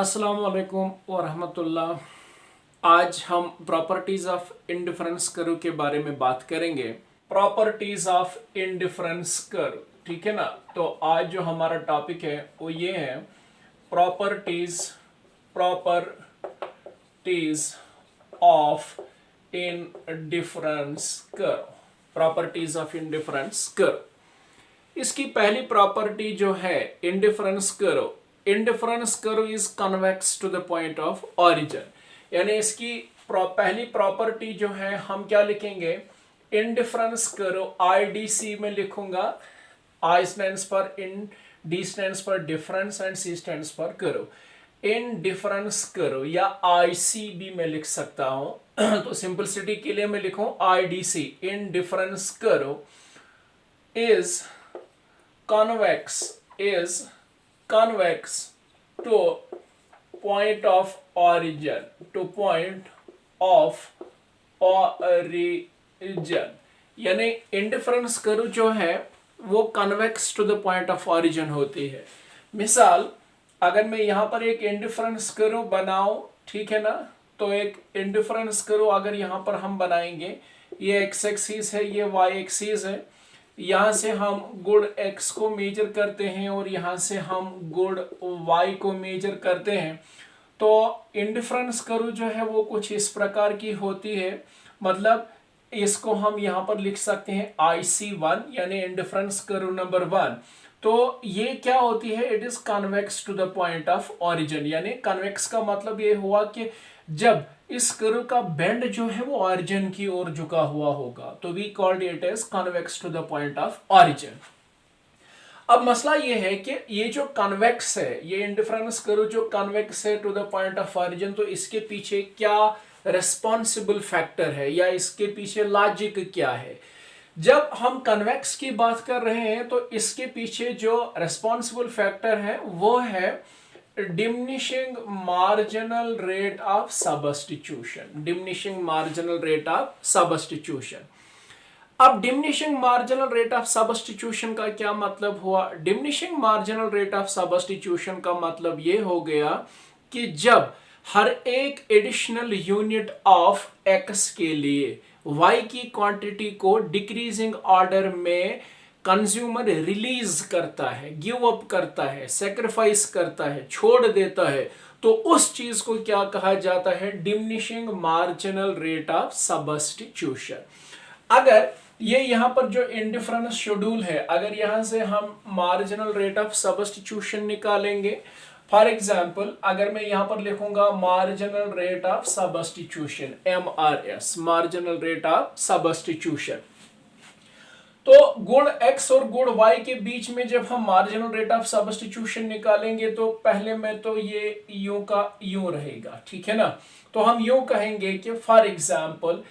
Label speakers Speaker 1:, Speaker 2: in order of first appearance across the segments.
Speaker 1: अस्सलाम वालेकुम व रहमतुल्लाह। आज हम प्रॉपर्टीज ऑफ इंडिफरेंस कर्व के बारे में बात करेंगे। प्रॉपर्टीज ऑफ इंडिफरेंस कर्व, ठीक है ना। तो आज जो हमारा टॉपिक है वो ये है properties properties of indifference curve. Properties of indifference curve. इसकी पहली प्रॉपर्टी जो है indifference curve, indifference curve is convex to the point of origin. यानी इसकी पहली प्रॉपर्टी जो है हम क्या लिखेंगे, इंडिफरेंस कर्व IDC में लिखूंगा। I stands for in, D stands for difference and C stands for curve. Indifference curve या ICB में लिख सकता हूं तो सिंपलिसिटी के लिए मैं लिखूं IDC। Indifference curve is convex to point of origin, to point of origin। यानी इंडिफरेंस कर्व जो है वो convex to the point of origin होती है। मिसाल, अगर मैं यहां पर एक इंडिफरेंस कर्व बनाऊं, ठीक है ना, तो एक इंडिफरेंस कर्व अगर यहां पर हम बनाएंगे, ये x एक्सिस है, ये y एक्सिस है, यहां से हम गुण x को मेजर करते हैं और यहां से हम गुण y को मेजर करते हैं। तो इंडिफरेंस कर्व जो है वो कुछ इस प्रकार की होती है। मतलब इसको हम यहां पर लिख सकते हैं IC1 यानी इंडिफरेंस कर्व नंबर 1। तो ये क्या होती है, it is convex to the point of origin. यानी कन्वेक्स का मतलब ये हुआ कि जब इस कर्व का बेंड जो है वो ऑरिजिन की ओर झुका हुआ होगा, तो we called it as convex to the point of origin. अब मसला ये है कि ये जो कन्वेक्स है, ये इंडिफरेंस कर्व जो कन्वेक्स है to the point of origin, तो इसके पीछे क्या रेस्पॉन्सिबल फैक्टर है या इसके पीछे लॉजिक क्या है। जब हम कन्वेक्स की बात कर रहे हैं तो इसके पीछे जो रेस्पॉन्सिबल फैक्टर है वो है diminishing marginal rate of substitution. Diminishing marginal rate of substitution. अब diminishing marginal rate of substitution का क्या मतलब हुआ? Diminishing marginal rate of substitution का मतलब ये हो गया कि जब हर एक एडिशनल यूनिट ऑफ x के लिए y की क्वांटिटी को डिक्रीजिंग ऑर्डर में कंज्यूमर रिलीज करता है, गिव अप करता है, सेक्रीफाइस करता है, छोड़ देता है, तो उस चीज को क्या कहा जाता है? Diminishing marginal rate of substitution. अगर ये यहां पर जो इंडिफरेंस शेड्यूल है, अगर यहां से हम मार्जिनल रेट ऑफ सबस्टिट्यूशन निकालेंगे, फॉर एग्जाम्पल अगर मैं यहां पर लिखूंगा marginal rate of substitution MRS, marginal rate of substitution, तो गुण x और गुण y के बीच में जब हम मार्जिनल रेट ऑफ सबस्टिट्यूशन निकालेंगे तो पहले में तो ये यूं का यूं रहेगा, ठीक है ना। तो हम यूं कहेंगे कि फॉर एग्जाम्पल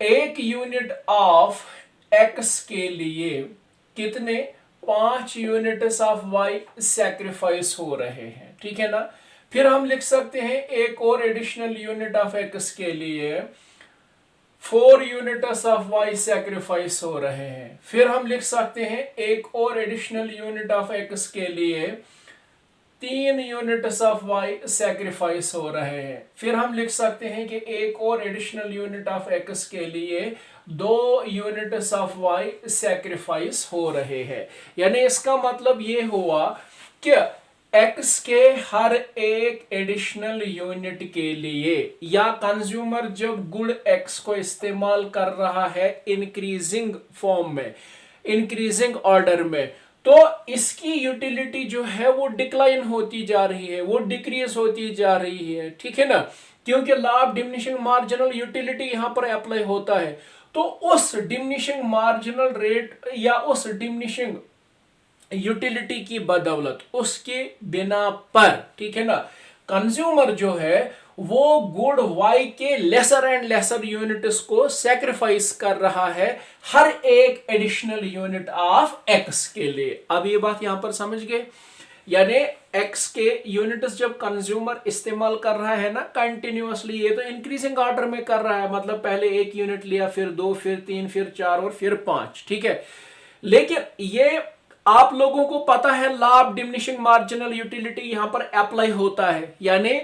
Speaker 1: एक यूनिट ऑफ x के लिए कितने 5 यूनिट्स ऑफ y सैक्रिफाइस हो रहे हैं, ठीक है ना। फिर हम लिख सकते हैं एक और एडिशनल यूनिट ऑफ x के लिए 4 यूनिट्स ऑफ y सैक्रिफाइस हो रहे हैं। फिर हम लिख सकते हैं एक और एडिशनल यूनिट ऑफ x के लिए 3 यूनिट्स ऑफ y सैक्रिफाइस हो रहे हैं। फिर हम लिख सकते हैं कि एक और एडिशनल यूनिट ऑफ x के लिए 2 यूनिट्स ऑफ y सैक्रिफाइस हो रहे हैं। यानी इसका मतलब ये हुआ कि x के हर एक एडिशनल यूनिट के लिए या कंज्यूमर जब गुड x को इस्तेमाल कर रहा है इंक्रीजिंग फॉर्म में, इंक्रीजिंग ऑर्डर में, तो इसकी यूटिलिटी जो है वो डिक्लाइन होती जा रही है, वो डिक्रीज होती जा रही है, ठीक है ना, क्योंकि law of diminishing marginal utility यहां पर अप्लाई होता है। तो उस डिमिनिशिंग मार्जिनल रेट या उस डिमिनिशिंग यूटिलिटी की बदौलत, उसके बिना पर, ठीक है ना, कंज्यूमर जो है वो गुड y के लेसर एंड लेसर यूनिट्स को सैक्रिफाइस कर रहा है हर एक एडिशनल यूनिट ऑफ x के लिए। अब ये बात यहां पर समझ गए? यानी x के यूनिट्स जब कंज्यूमर इस्तेमाल कर रहा है ना कंटिन्यूअसली, ये तो इंक्रीजिंग ऑर्डर में कर रहा है, मतलब पहले 1 यूनिट लिया, फिर 2, फिर 3, फिर 4 और फिर 5, ठीक है। लेकिन ये आप लोगों को पता है law of diminishing marginal utility यहां पर अप्लाई होता है, यानी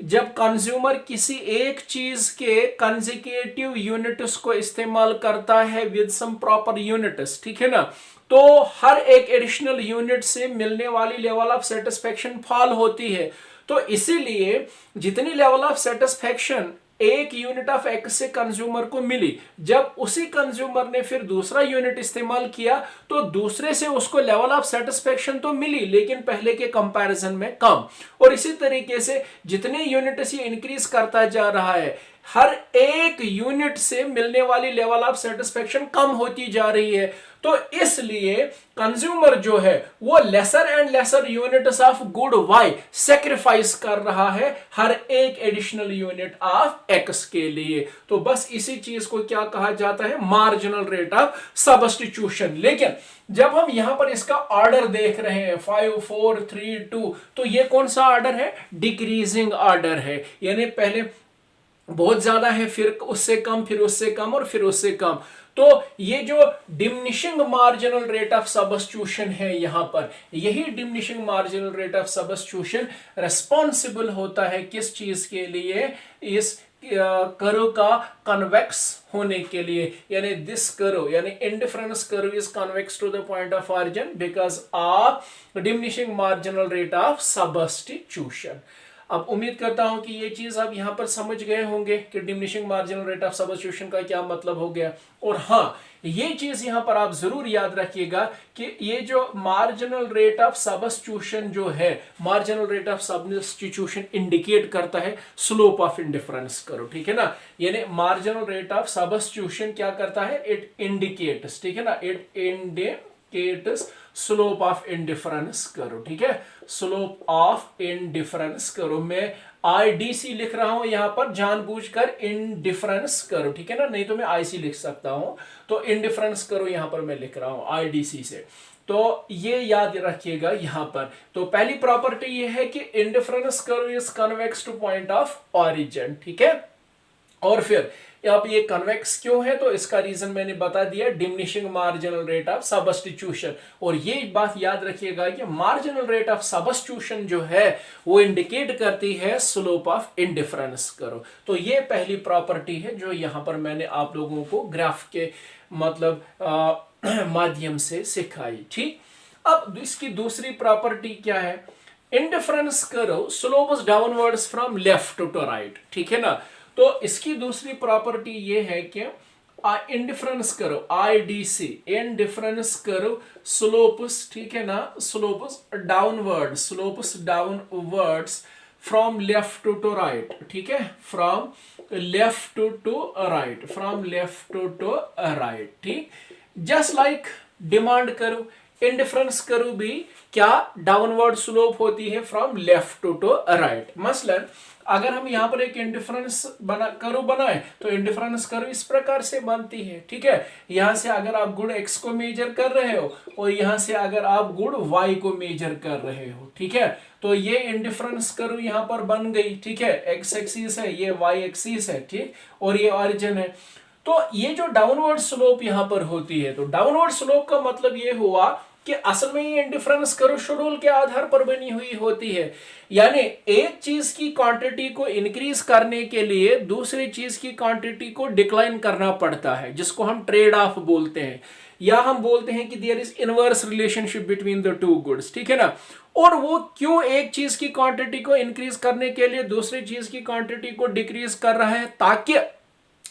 Speaker 1: जब कंज्यूमर किसी एक चीज के कंसेक्यूटिव यूनिट्स को इस्तेमाल करता है विद सम प्रॉपर यूनिट्स, ठीक है ना, तो हर एक एडिशनल यूनिट से मिलने वाली लेवल ऑफ सेटिस्फेक्शन फॉल होती है। तो इसीलिए जितनी लेवल ऑफ सेटिस्फेक्शन एक यूनिट ऑफ एक्स से कंज्यूमर को मिली, जब उसी कंज्यूमर ने फिर दूसरा यूनिट इस्तेमाल किया तो दूसरे से उसको लेवल ऑफ सेटिस्फेक्शन तो मिली लेकिन पहले के कंपैरिजन में कम। और इसी तरीके से जितने यूनिट ये इंक्रीज करता जा रहा है, हर एक यूनिट से मिलने वाली लेवल ऑफ सेटिस्फेक्शन कम होती जा रही है। तो इसलिए कंज्यूमर जो है वो lesser and lesser units of good Y sacrifice कर रहा है हर एक एडिशनल यूनिट ऑफ एक्स के लिए। तो बस इसी चीज को क्या कहा जाता है, मार्जिनल रेट ऑफ सब्स्टिट्यूशन। लेकिन जब हम यहां पर इसका ऑर्डर देख रहे हैं 5 4 3 2, तो ये कौन सा ऑर्डर है, डिक्रीजिंग ऑर्डर है, यानी पहले बहुत ज्यादा है, फिर उससे कम, फिर उससे कम और फिर उससे कम। तो ये जो diminishing marginal rate of substitution है यहां पर, यही diminishing marginal rate of substitution responsible होता है किस चीज के लिए, इस कर्व का कन्वेक्स होने के लिए, यानी दिस कर्व, यानी indifference curve is convex to the point of origin because of diminishing marginal rate of substitution. अब उम्मीद करता हूं कि ये चीज आप यहां पर समझ गए होंगे कि diminishing marginal rate of substitution का क्या मतलब हो गया। और हाँ, ये चीज यहां पर आप जरूर याद रखिएगा कि ये जो मार्जिनल रेट ऑफ सब्स्टिट्यूशन जो है, marginal rate of substitution indicate करता है स्लोप ऑफ इंडिफरेंस कर्व, ठीक है ना, यानी मार्जिनल रेट ऑफ सब्स्टिट्यूशन क्या करता है, इट इंडिकेट्स, ठीक है ना, it indicates slope of indifference curve, ठीक है, स्लोप ऑफ इंडिफरेंस कर्व। मैं आईडीसी लिख रहा हूं यहां पर जानबूझकर इंडिफरेंस कर्व, ठीक है ना, नहीं तो मैं आईसी लिख सकता हूं, तो इंडिफरेंस कर्व यहां पर मैं लिख रहा हूं आईडीसी से। तो ये याद रखिएगा यहां पर। तो पहली प्रॉपर्टी ये है कि indifference curve is convex two point of origin, ठीक है। और फिर अब ये कन्वेक्स क्यों है, तो इसका रीजन मैंने बता दिया, diminishing marginal rate of substitution. और ये बात याद रखिएगा कि मार्जिनल रेट ऑफ सब्स्टिट्यूशन जो है वो इंडिकेट करती है स्लोप ऑफ इंडिफरेंस कर्व। तो ये पहली प्रॉपर्टी है जो यहां पर मैंने आप लोगों को ग्राफ के मतलब माध्यम से सिखाई, ठीक। अब इसकी दूसरी प्रॉपर्टी क्या है, indifference curve slopes downwards from left to right, ठीक है ना। तो इसकी दूसरी प्रॉपर्टी ये है कि indifference curve IDC, indifference curve slopes, ठीक है ना, slopes downwards from left to right, ठीक है, from left to right, from left to right, ठीक। Just like demand curve, indifference curve भी क्या डाउनवर्ड स्लोप होती है फ्रॉम लेफ्ट टू राइट। मसलन अगर हम यहां पर एक इंडिफरेंस कर्व बनाए तो इंडिफरेंस कर्व इस प्रकार से बनती है, ठीक है। यहां से अगर आप गुण x को मेजर कर रहे हो और यहां से अगर आप गुण y को मेजर कर रहे हो, ठीक है, तो ये इंडिफरेंस कर्व यहां पर बन गई, ठीक है, x एक्सिस है, ये y एक्सिस है, ठीक, और ये ऑरिजिन है। तो ये जो डाउनवर्ड स्लोप यहां पर होती है, तो डाउनवर्ड स्लोप का मतलब ये हुआ कि असल में ये इंडिफरेंस कर्व शेड्यूल के आधार पर बनी हुई होती है, यानी एक चीज की क्वांटिटी को इंक्रीज करने के लिए दूसरी चीज की क्वांटिटी को डिक्लाइन करना पड़ता है, जिसको हम ट्रेड ऑफ बोलते हैं, या हम बोलते हैं कि there is inverse relationship between the two goods, ठीक है ना। और वो क्यों एक चीज की क्वांटिटी को इंक्रीज करने के लिए दूसरी चीज की क्वांटिटी को डिक्रीज कर रहा है, ताकि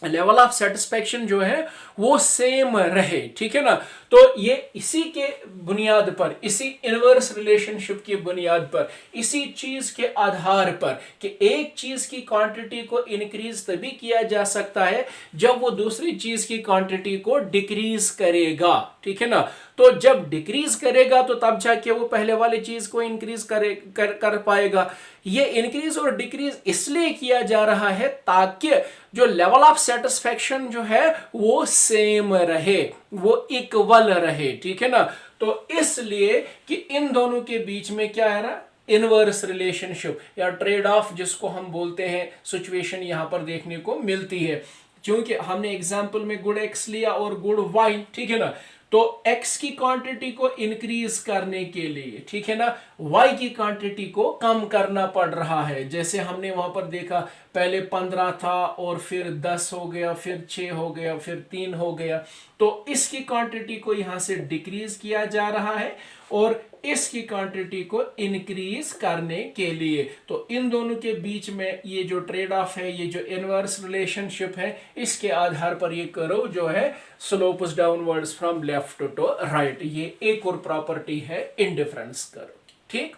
Speaker 1: लेवल ऑफ सेटिस्फेक्शन जो है वो सेम रहे, ठीक है ना। तो ये इसी के बुनियाद पर, इसी इनवर्स रिलेशनशिप की बुनियाद पर, इसी चीज के आधार पर कि एक चीज की क्वांटिटी को इंक्रीज तभी किया जा सकता है जब वो दूसरी चीज की क्वांटिटी को डिक्रीज करेगा, ठीक है ना। तो जब डिक्रीज करेगा तो तब जाके वो पहले वाली चीज को इंक्रीज कर पाएगा। ये इंक्रीज और डिक्रीज इसलिए किया जा रहा है ताकि जो लेवल ऑफ सेटिस्फेक्शन जो है वो सेम रहे, वो इक्वल रहे, ठीक है ना। तो इसलिए कि इन दोनों के बीच में क्या है ना, इनवर्स रिलेशनशिप या ट्रेड ऑफ जिसको हम बोलते हैं, सिचुएशन यहां पर देखने को मिलती है। क्योंकि हमने एग्जाम्पल में गुड x लिया और गुड y, ठीक है ना, तो x की क्वांटिटी को इंक्रीज करने के लिए, ठीक है ना, y की क्वांटिटी को कम करना पड़ रहा है। जैसे हमने वहां पर देखा, पहले 15 था और फिर 10 हो गया, फिर 6 हो गया, फिर 3 हो गया। तो इसकी क्वांटिटी को यहां से डिक्रीज किया जा रहा है और इसकी क्वांटिटी को इंक्रीज करने के लिए। तो इन दोनों के बीच में ये जो ट्रेड ऑफ है, ये जो इनवर्स रिलेशनशिप है, इसके आधार पर ये कर्व जो है slopes downwards from left to right. ये एक और प्रॉपर्टी है इंडिफरेंस कर्व। ठीक,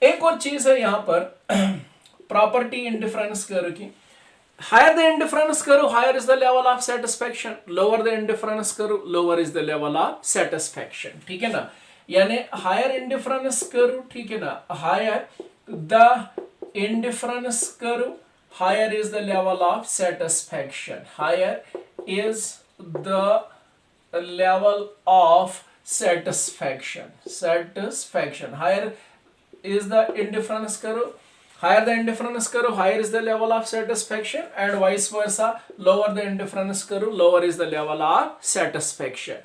Speaker 1: एक और चीज है यहां पर प्रॉपर्टी इंडिफरेंस कर्व की। Higher the indifference curve, higher is the level of satisfaction. Lower the indifference curve, lower is the level of satisfaction. ठीक है ना, यानी higher indifference curve, ठीक है ना, higher the indifference curve, higher is the level of satisfaction. Higher is the level of satisfaction. Satisfaction. Higher is the indifference curve. Higher the indifference curve, higher is the level of satisfaction, and vice versa. Lower the indifference curve, lower is the level of satisfaction.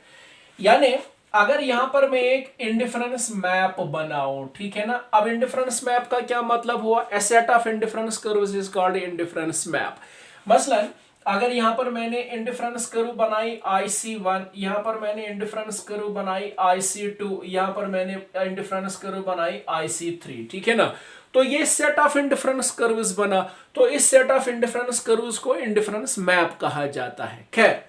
Speaker 1: यानी अगर यहां पर मैं एक indifference map बनाऊं, ठीक है ना, अब इंडिफरेंस मैप का क्या मतलब हुआ? A set of indifference curves is called indifference map. मसलन अगर यहां पर मैंने इंडिफरेंस कर्व बनाई IC1, यहां पर मैंने इंडिफरेंस कर्व बनाई IC2, यहां पर मैंने इंडिफरेंस कर्व बनाई IC3, ठीक है ना, तो ये सेट ऑफ इंडिफरेंस कर्व्स बना। तो इस सेट ऑफ इंडिफरेंस कर्व्स को इंडिफरेंस मैप कहा जाता है। खैर,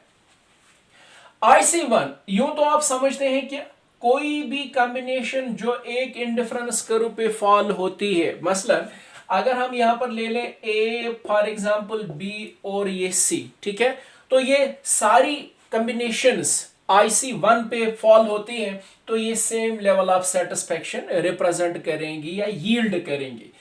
Speaker 1: IC1 यूं तो आप समझते हैं कि कोई भी कॉम्बिनेशन जो एक इंडिफरेंस कर्व पे फॉल होती है। मसलन अगर हम यहां पर ले लें A फॉर एग्जांपल, B और ये C, ठीक है, तो ये सारी कॉम्बिनेशंस IC1 पे फॉल होती है, तो ये same level of satisfaction represent करेंगी या यील्ड करेंगी।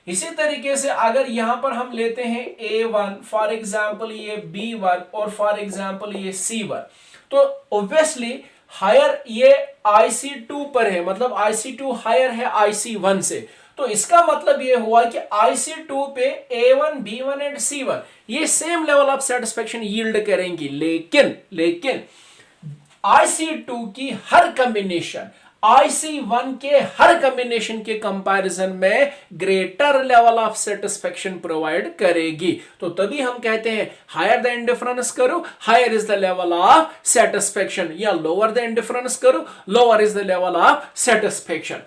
Speaker 1: इसी तरीके से अगर यहां पर हम लेते हैं A1 फॉर एग्जांपल, ये B1 और फॉर एग्जांपल ये C1, तो ऑब्वियसली हायर ये IC2 पर है, मतलब IC2 हायर है IC1 से। तो इसका मतलब ये हुआ कि IC2 पे A1, B1 एंड C1 ये same level of satisfaction yield करेंगी। लेकिन IC2 की हर कॉम्बिनेशन IC1 के हर कॉम्बिनेशन के कंपैरिजन में greater level of satisfaction provide करेगी। तो तभी हम कहते हैं higher the indifference curve, higher is the level of satisfaction, या lower the indifference curve, lower is the level of satisfaction.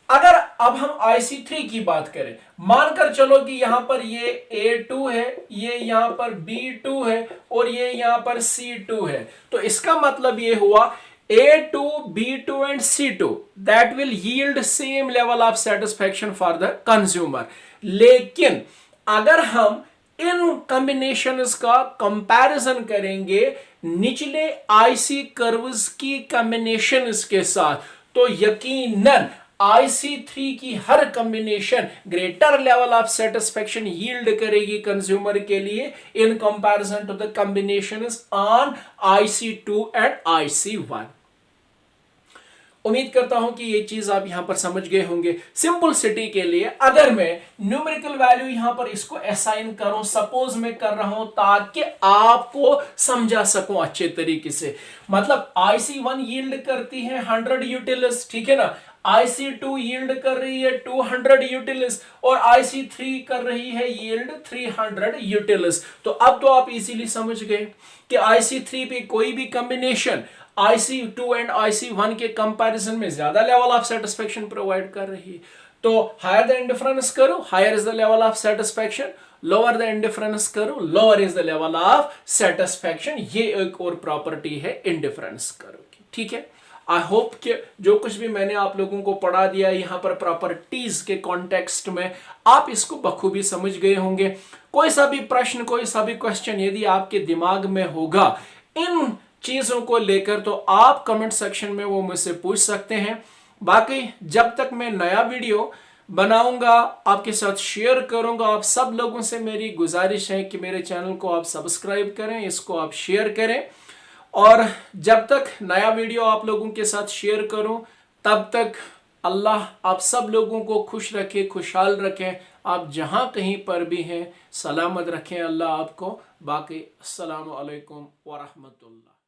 Speaker 1: अगर अब हम IC3 की बात करें, मानकर चलो कि यहां पर ये A2 है, ये यहां पर B2 है और ये यहां पर C2 है, तो इसका मतलब ये हुआ A2, B2 and C2 that will yield same level of satisfaction for the consumer। लेकिन अगर हम इन कॉम्बिनेशंस का कंपैरिजन करेंगे निचले IC कर्व्स की कॉम्बिनेशंस के साथ, तो यकीनन IC3 की हर combination greater level of satisfaction yield करेगी कंज्यूमर के लिए in comparison to the combinations on IC2 and IC1। उम्मीद करता हूं कि ये चीज आप यहां पर समझ गए होंगे। सिंपलिसिटी के लिए अगर मैं न्यूमेरिकल वैल्यू यहां पर इसको असाइन करूं, सपोज मैं कर रहा हूं ताकि आपको समझा सकूं अच्छे तरीके से, मतलब IC1 यील्ड करती है 100 यूटिलिस, ठीक है ना, IC2 यील्ड कर रही है 200 यूटिलिस और IC3 कर रही है यील्ड 300 यूटिलिस। तो अब तो आप इजीली समझ गए कि IC3 पे कोई भी कॉम्बिनेशन IC2 एंड IC1 के कंपैरिजन में ज्यादा लेवल ऑफ सेटिस्फेक्शन प्रोवाइड कर रही है। तो higher the indifference curve, higher is the level of satisfaction, lower the indifference curve, lower is the level of satisfaction. ये एक और प्रॉपर्टी है इंडिफरेंस कर्व की। ठीक है, आई होप कि जो कुछ भी मैंने आप लोगों को पढ़ा दिया यहां पर प्रॉपर्टीज के कॉन्टेक्स्ट में आप इसको बखूबी समझ गए होंगे। कोई सा भी प्रश्न, कोई सा भी क्वेश्चन यदि आपके दिमाग में होगा इन चीजों को लेकर, तो आप कमेंट सेक्शन में वो मुझसे पूछ सकते हैं। बाकी जब तक मैं नया वीडियो बनाऊंगा आपके साथ शेयर करूंगा, आप सब लोगों से मेरी गुजारिश है कि मेरे चैनल को आप सब्सक्राइब करें, इसको आप शेयर करें, और जब तक नया वीडियो आप लोगों के साथ शेयर करूं तब तक अल्लाह आप सब लोगों को खुश रखे, खुशहाल रखें। आप जहां कहीं पर भी हैं सलामत रखें अल्लाह आपको। बाकी अस्सलामु अलैकुम व रहमतुल्लाह।